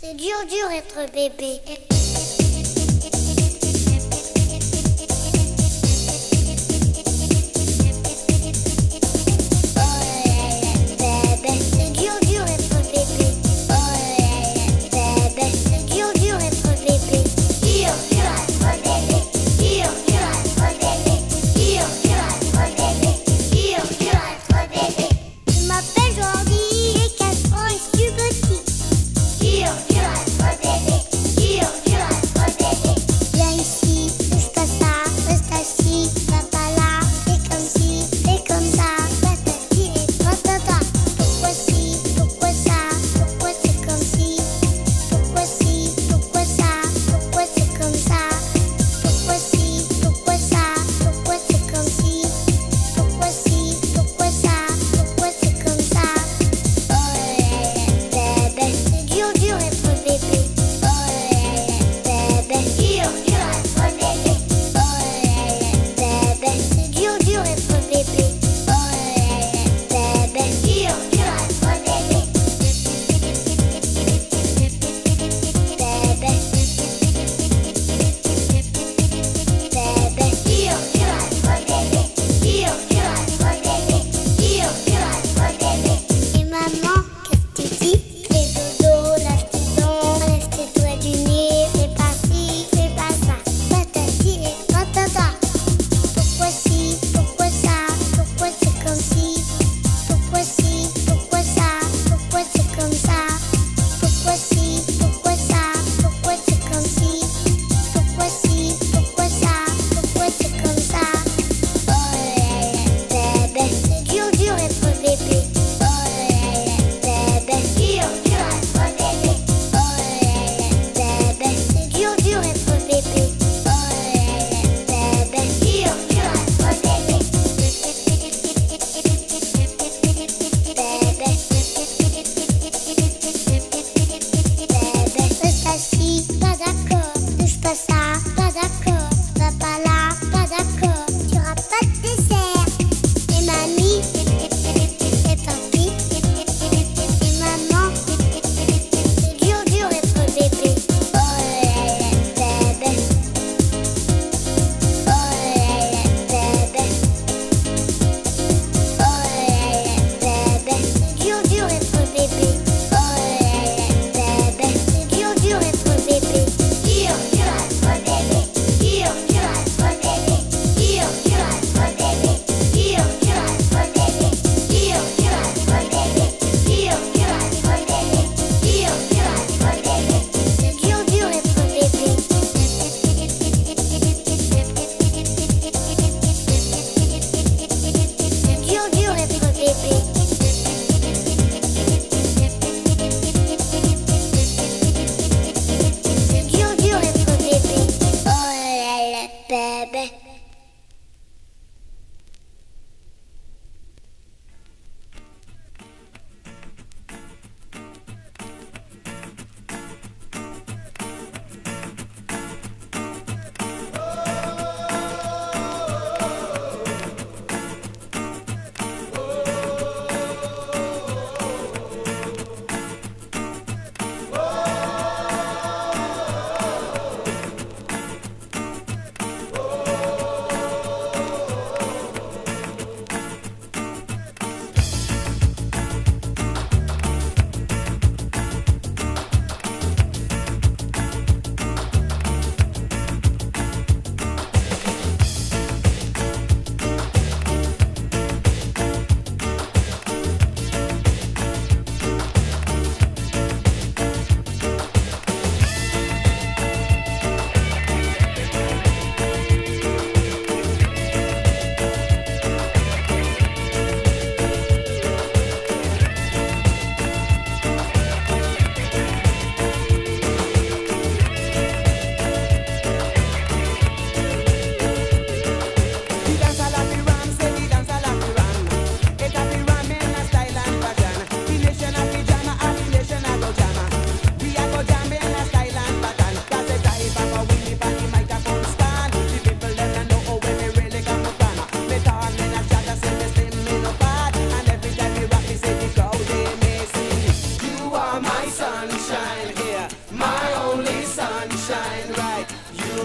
C'est dur être bébé. Dur, dur être bébé. Dur, dur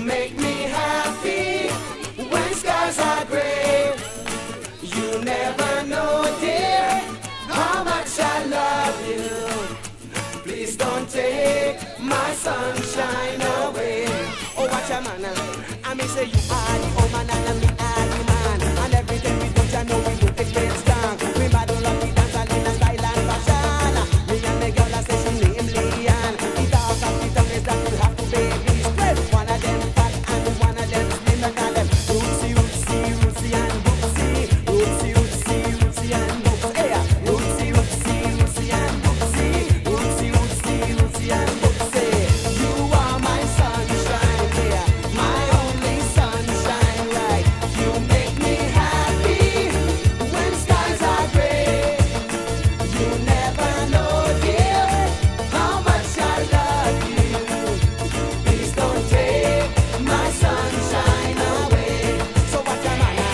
make me happy when skies are gray. You never know, dear, how much I love you. Please don't take my sunshine away. Oh, watch a man, I may say you are the woman and me are the man. And everything we do, you know we do it great strong. We battle up the dance all in a style and fashion. Me and the girl that say she name Leanne. The talk of the tongue is that you have to baby spread. One of them fat and one of them slim. And call them rootsy, rootsy, rootsy and boopsy. Rootsy, rootsy, rootsy and boopsy. Yeah, rootsy, rootsy, rootsy and boopsy. Rootsy, rootsy, rootsy and boopsy. You are my sunshine, yeah, my only sunshine, right? You make me happy when skies are gray. You never know, dear, how much I love you. Please don't take my sunshine away. So what am I now?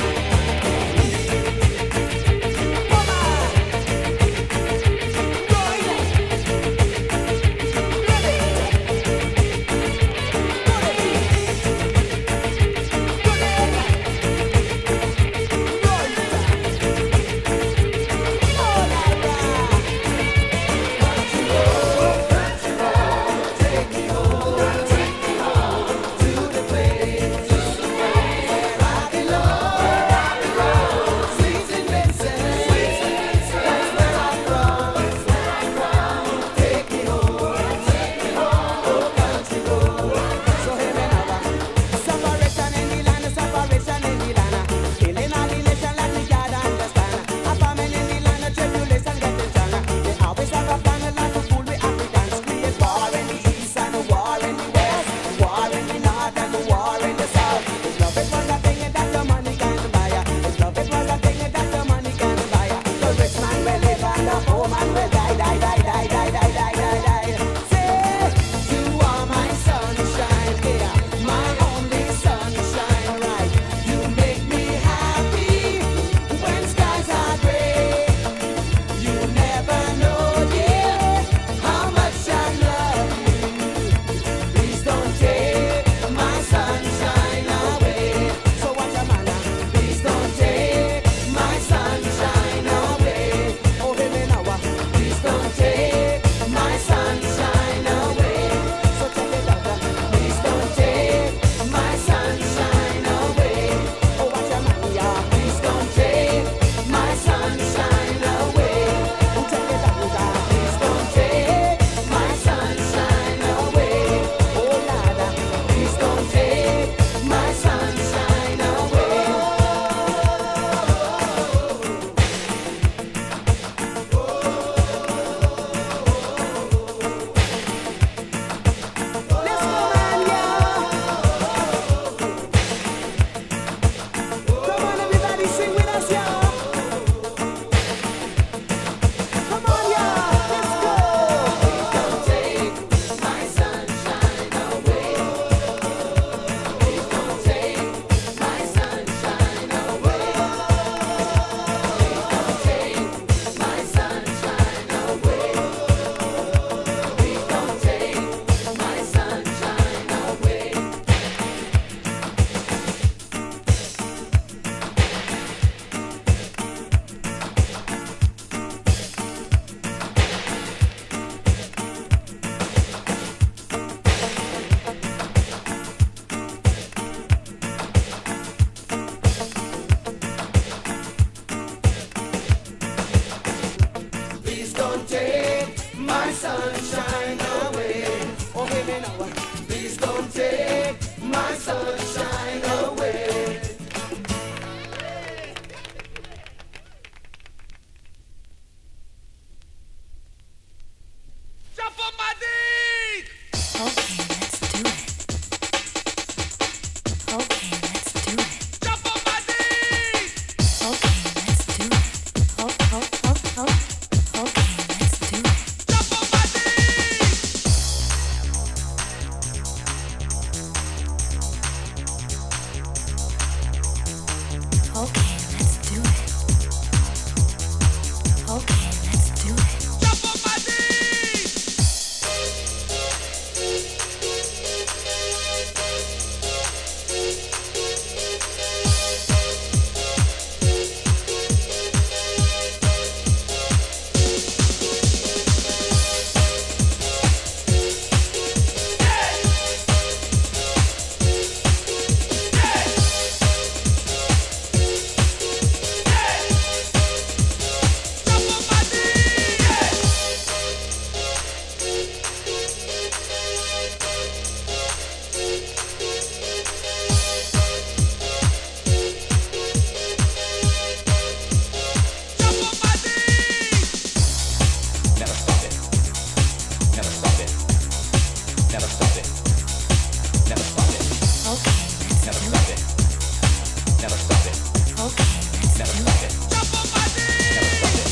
Sunshine away. Oh, hey, me now. Please don't take my sunshine away. Jump on my dick! Okay, let's do it. Okay, let's do it. Jump on my dick! Okay, let's do it. Okay, let's do it. Jump on my dick! Never stop it. Never stop it. Okay, let's Never do stop it. it. Never stop it. Okay, let's Never do stop it. it. Never stop it.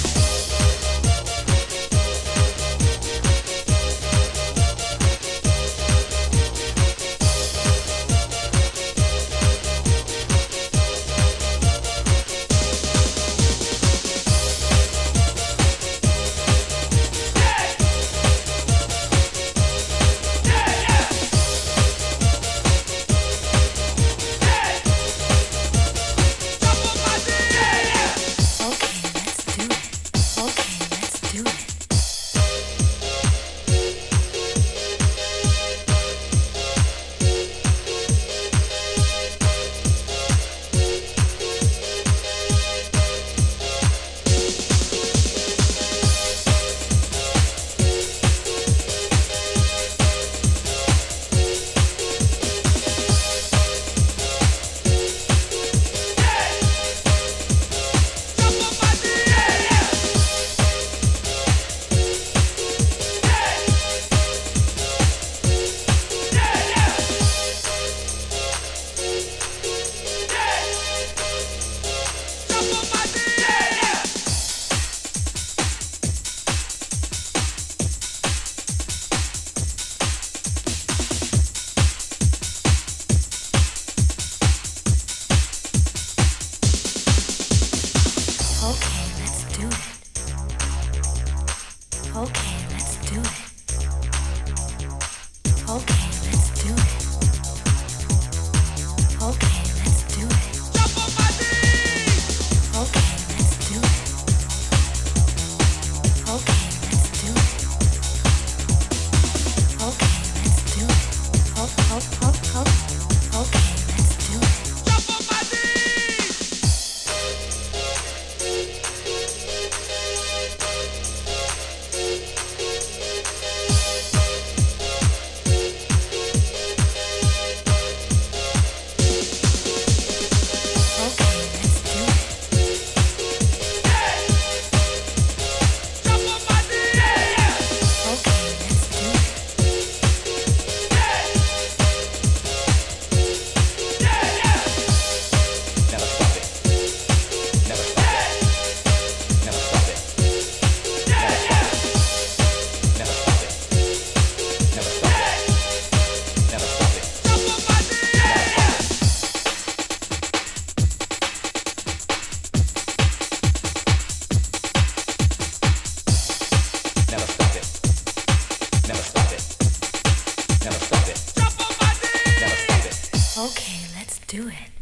do it.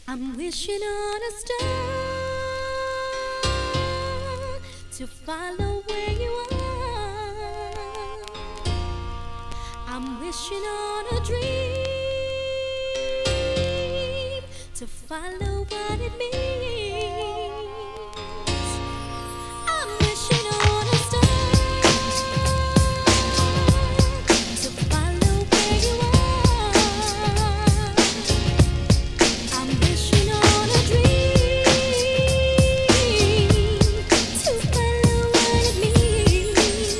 I'm wishing on a star to follow where you are. I'm wishing on a dream to follow what it means. I'm wishing on a star to follow where you are. I'm wishing on a dream to follow what it means.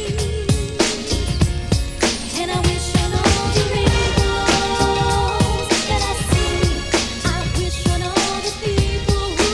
And I wish on all the rainbows that I see. I wish on all the people who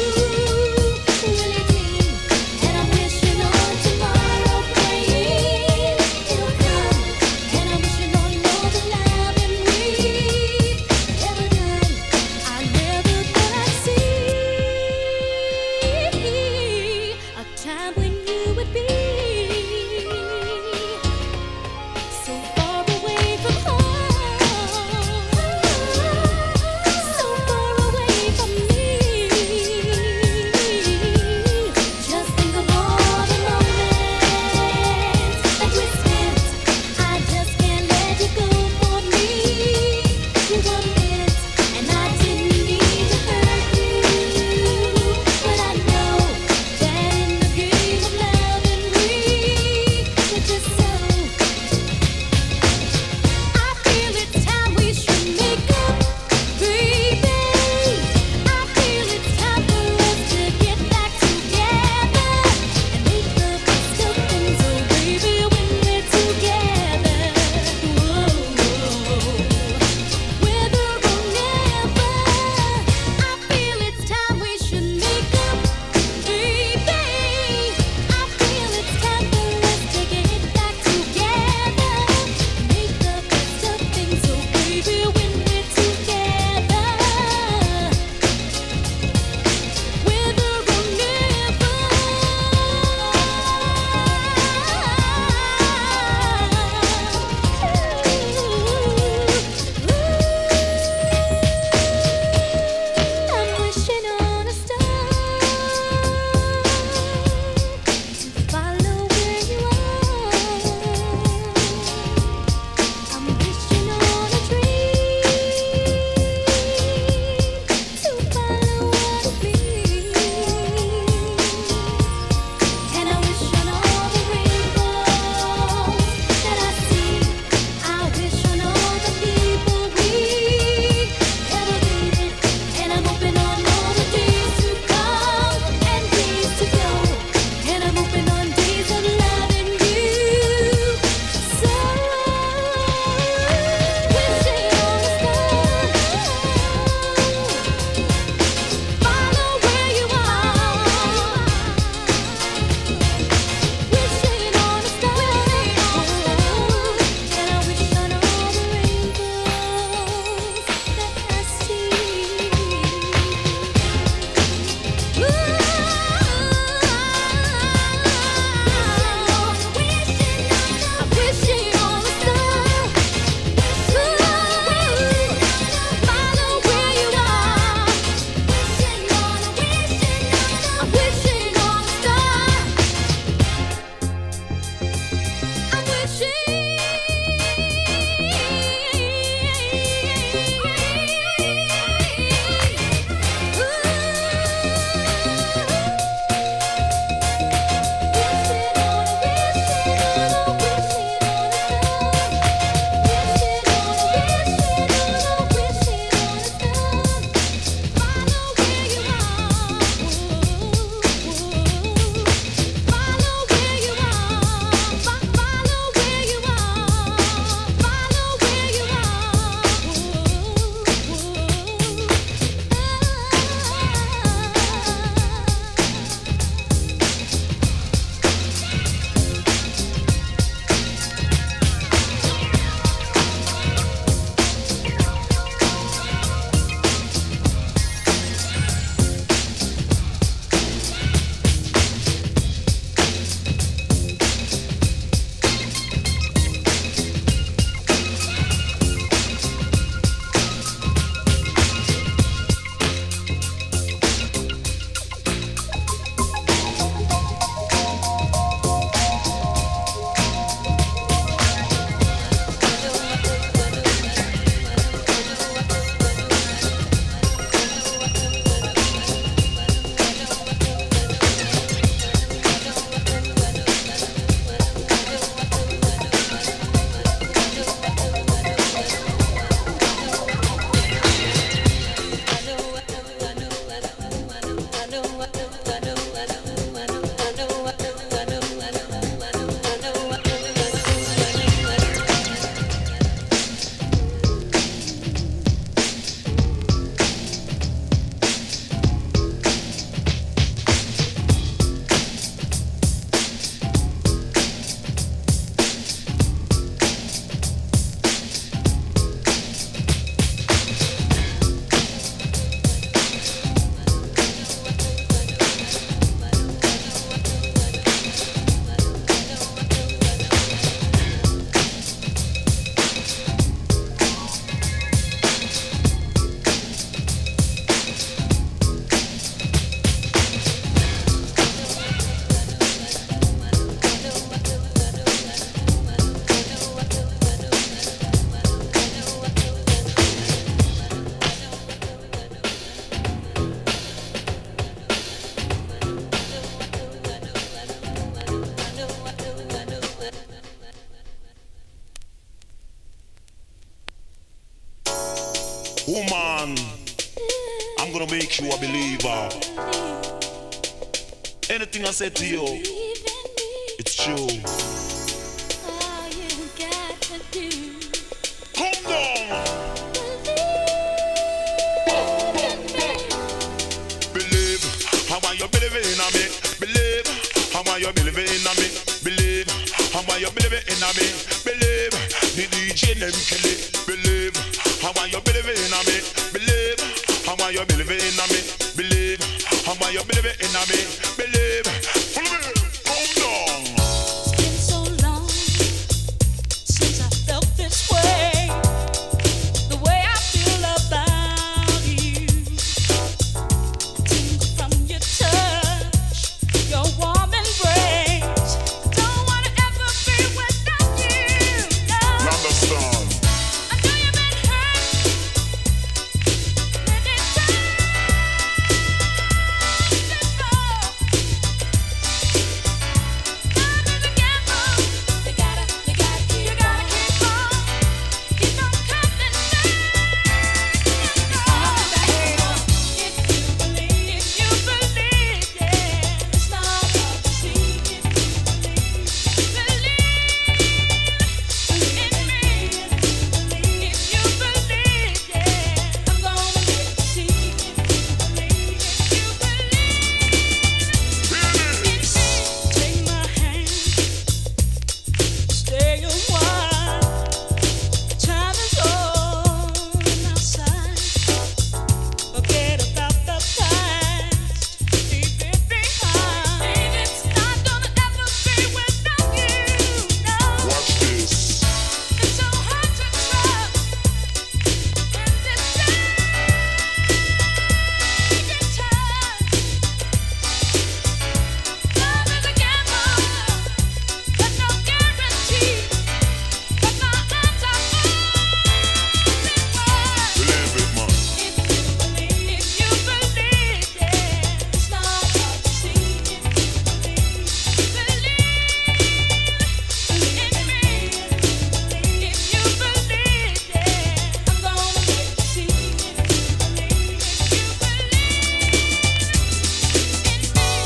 Woman, I'm gonna make you a believer. Anything I say to you, it's true. Come down. Believe, how are you believing in me? Believe, how are you believing in me? Believe, how are you believing in me? Believe, the DJ them kill it. Believe, how are you believing in me? Believe, how are you believing in me? Believe, how are you believing in me? Believe, follow me, come down. It's been so long since I felt this way, the way I feel about you. Tingle from your touch, your warm embrace. Don't wanna ever be without you. No. You understand? I know you've been hurt many times before. Love is a gamble. You gotta keep on coming down. If you believe, yeah, it's not hard to see. If you believe in me. If you believe, yeah, I'm gonna make you see. If you believe in me, take my hand, stay a while. Time is on outside. Forget about the past, leave it behind. It's not gonna ever be without you. No. Watch this. It's so hard to trust in this day and time. Love is a gamble, but no guarantee. But my arms are open wide. Believe it, man. If you believe, yeah, it's not hard to see. If you believe in me. If you believe, yeah, I'm gonna make you see. If you believe in me,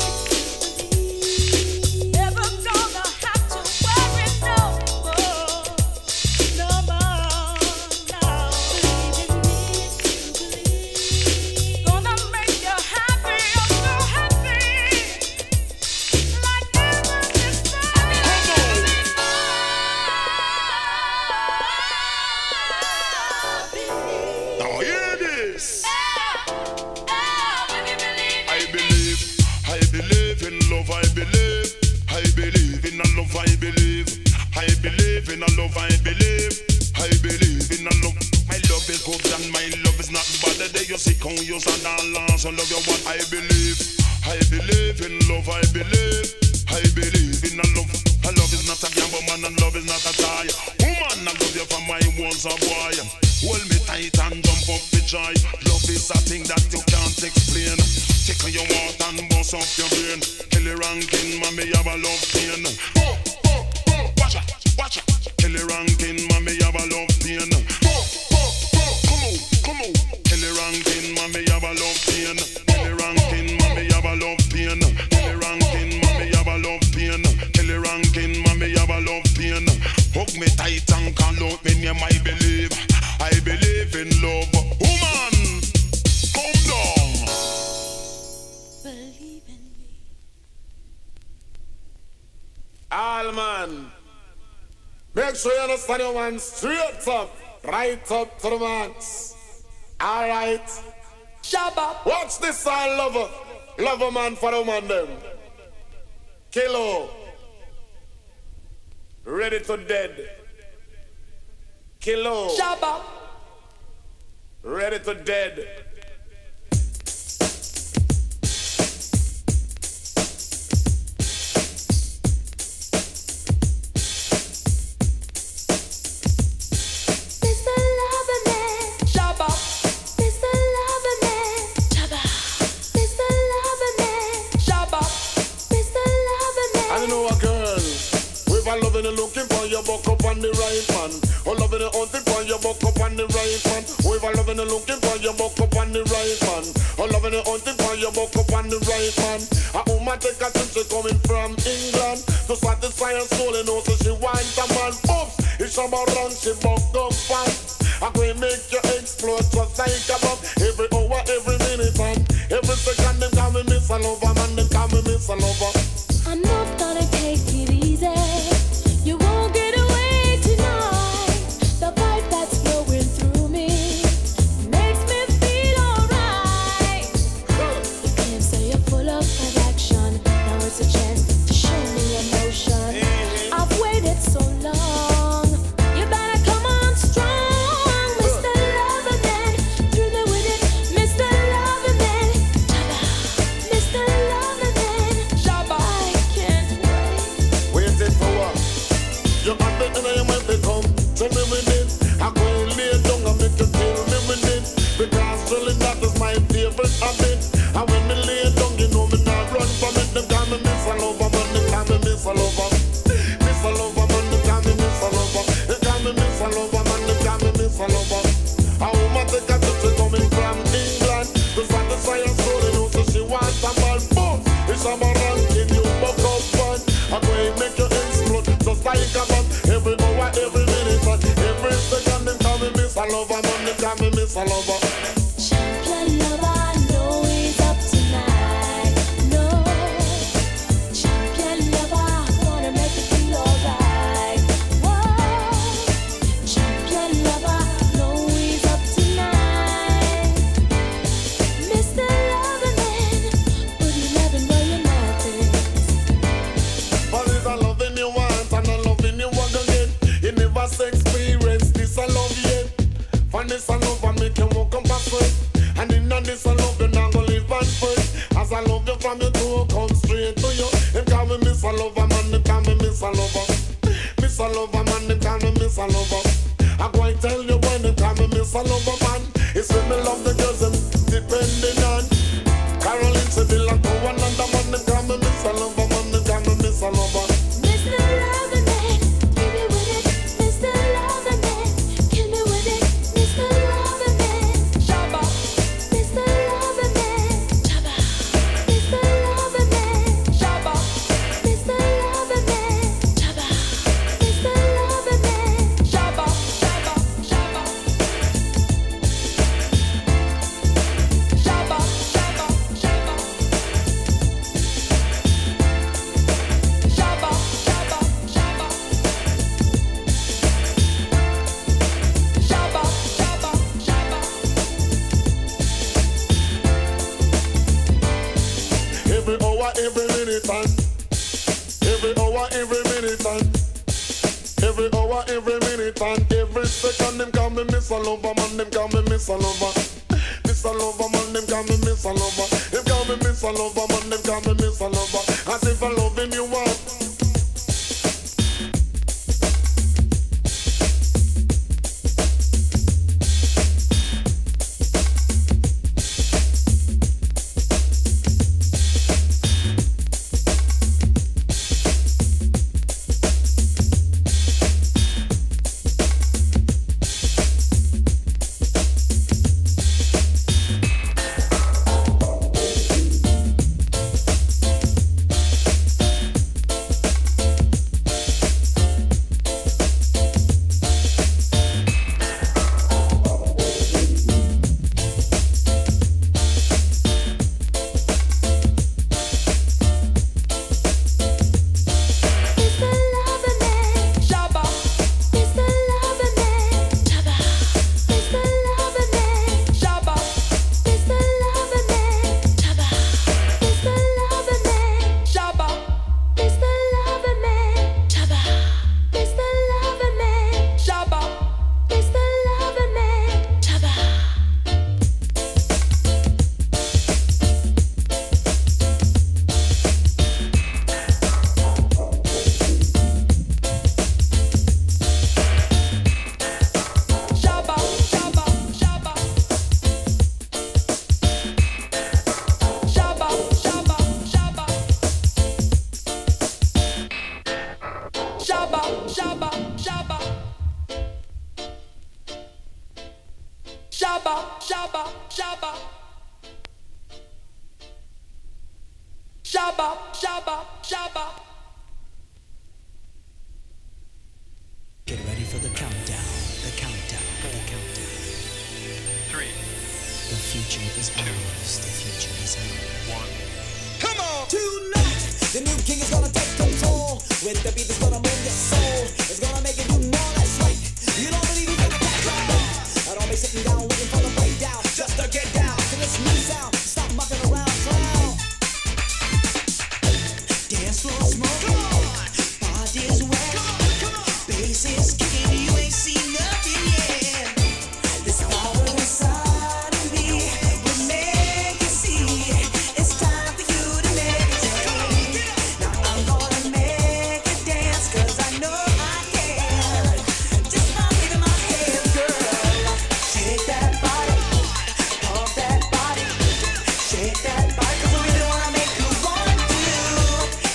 never gonna have to worry no more, no more, no. Gonna make you happy, I'm so happy, like never before. Now hear this. If you believe, I believe in love, I believe in a love, I believe in a love, I believe in a love. My love is good and my love is not bad. The day you see how you stand and last, I love you what I believe in love, I believe in a love. A love is not a gamble, man, and love is not a tie. Woman, I love you from my once a boy. Hold me tight and jump up the joy. Love is a thing that you can't explain. Take your heart and bust up your brain. Kill it ranking, mommy, have a love pain. Watch out. Kill it ranking, mommy, have a love pain. Come on. Kill it ranking, mommy, have a love pain. Kill it ranking, mommy, have a love pain. Kill it ranking, mommy, have a love pain. Kill it ranking, mommy, have a love pain. Hug me tight and call out me name, I believe in love. Woman, come down. believe in me. All man, make sure you understand your man straight up, right up to the max. All right. Shabba. Watch this song, lover. Lover man for the man them. Kilo. Ready to dead. Kilo. Shabba. Ready to dead. Looking for your buck up on the right man. Oh, loving the hunting for your buck up on the right man. If I loving you looking for you, buck up on the right man. Or loving you hunting for you, buck up on the right man. A woman take a trip, she coming from England to satisfy her soul, and also she wants a man. Oops, it's about run, she buck up fast. I can make you explode just like a bomb. Every hour, every minute, and every second, them call me Miss a Lover, man, them call me Miss a Lover. I'm not gonna take it easy. You won't get away tonight. The vibe that's flowing through me makes me feel alright. You can't say you're full of action. Now it's a chance to show me emotion. I've waited so long. You better come on strong, Mr. Loverman. Thrill me with it, Mr. Loverman. Mr. Loverman. I can't wait. Waiting for what? You have it and I am to come. Tell me with it. I go and lay down and make you tell me with it. Because really that is my favorite habit. And when me lay down, you know me not run from it. Them call me Miss a Lover, man. Them call me Miss a Lover. Miss a Lover, man. Them call me Miss a Lover. They call me Miss a Lover, man. Them call me Miss a Lover. A woman take a trip, she coming from England to satisfy her soul, and also she wants a man. Boom! It's a ranking, you buck up fun. I'm going to make you explode just like a bomb. Every hour, every minute, and every second, them call me Miss a Lover, man. Them call me Miss a Lover. Champion lover, know he's up tonight. No, champion lover, gonna make you feel alright. Whoa, champion lover, know he's up tonight. Mr. Loverman, but you never know your methods. But it's a loving you want and a loving you want again. You never say experience this I love yet. For this I love and make you walk up backward. And in this I love you now go live and first. As I love you from your toe come straight to you. Them call me Miss a Lover, man. Them call me Miss a Lover. Miss a Lover, man. Them call me Miss a Lover. I go and tell you when them call me Miss a Lover, man. It's when me love the girls them depending on. Caroline Sevilla to one another, man. Them call me Miss a Lover, man. Them call me Miss a Lover. Mr. Loverman, give me with it, Mr. Loverman, kill me with it, Mr. Loverman, Shabba, Mr. Loverman, Shabba, Mr. Loverman, Shabba, Mr. Loverman, Shabba, Mr. Loverman, Shabba, Shabba, Shabba, Shabba, Shabba, Shabba. Shabba, shabba, shabba. Shabba, shabba, shabba. Every hour, every minute, and every hour, every minute, and every hour, every minute, and every second, them call me Miss a Lover, man. Them call me Miss a Lover. Miss a Lover, man. Them call me Miss a Lover. Them call me Miss a Lover, man. Them call me Miss a Lover. As if I loving you want. Shabba, shabba, shabba. Shabba, shabba, shabba. Get ready for the countdown, the countdown, the countdown. 3, The future is ours, the future is ours. 1. Come on! Tonight, the new king is gonna take control. With the beat that's gonna move your soul. It's gonna make you do more, that's right. You don't believe he's gonna catch right. I don't be sitting down waiting for the breakdown. Just to get down to this new sound. Stop mucking around, clown. Dance floor smoke, body's wet. Bass is kicking, you ain't seen nothing yet. This power inside of me will make you see. It's time for you to make a change. Now I'm gonna make you dance, 'cause I know I can. Just by waving my hand, girl. Shake that body, pump that body. Shake that body, 'cause I really wanna make you want to.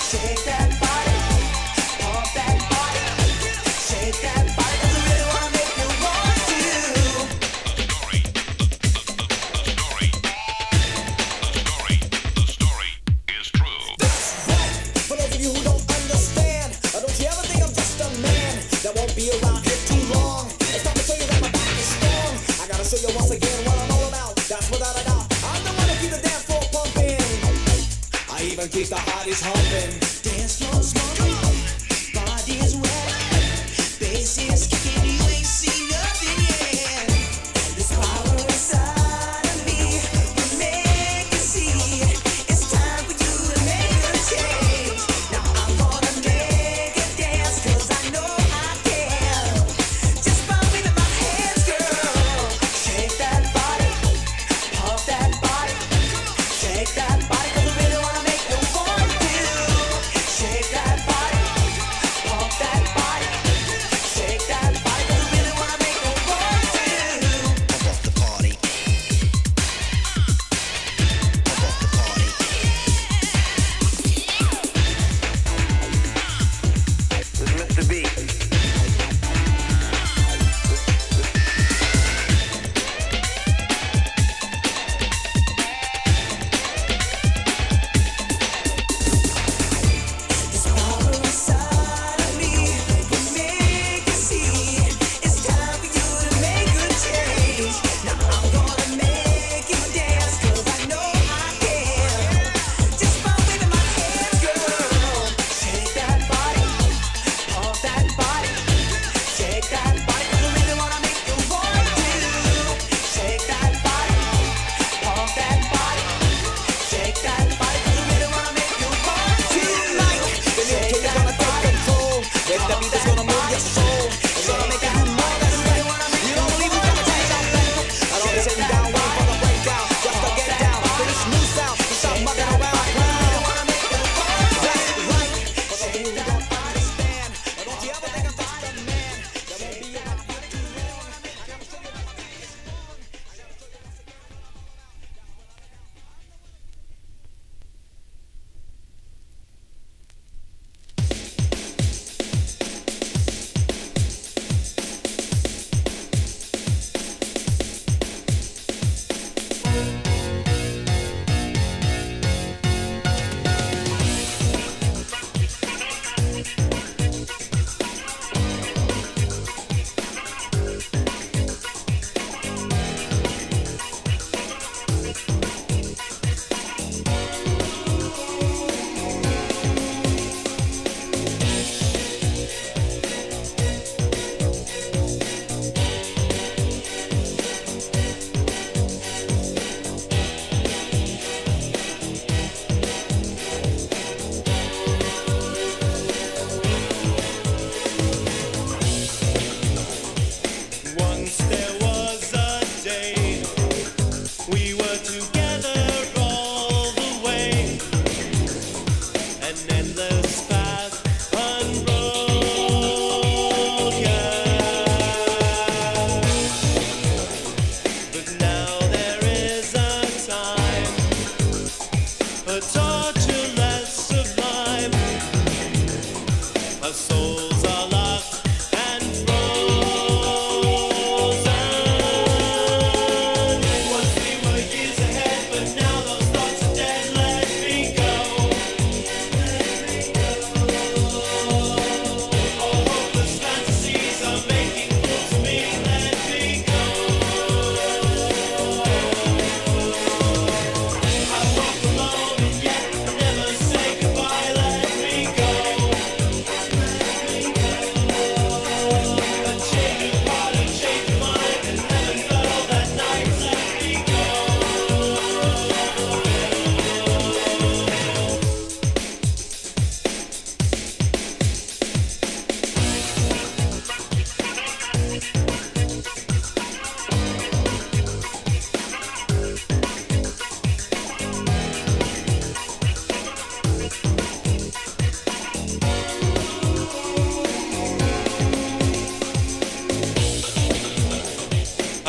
Shake that body, pump that body. Shake that body, 'cause I really wanna make you want to. The story is true. Right, for those of you who don't understand, don't you ever think I'm just a man that won't be around here too long. It's time to show you that my back is strong. I gotta show you once again what I'm all about. That's without a doubt. I'm the one to keep the dance floor pumping. I even keep the hotties humping. Dance floor smoking, body is wet, bass is kicking, you ain't seen nothing yet. This power inside of me will make you see. It's time for you to make a change. Now I'm gonna make you dance, 'cause I know I can. Just by waving my hands, girl. Shake that body, pump that body. Shake that body, 'cause I really wanna make you want to.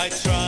I try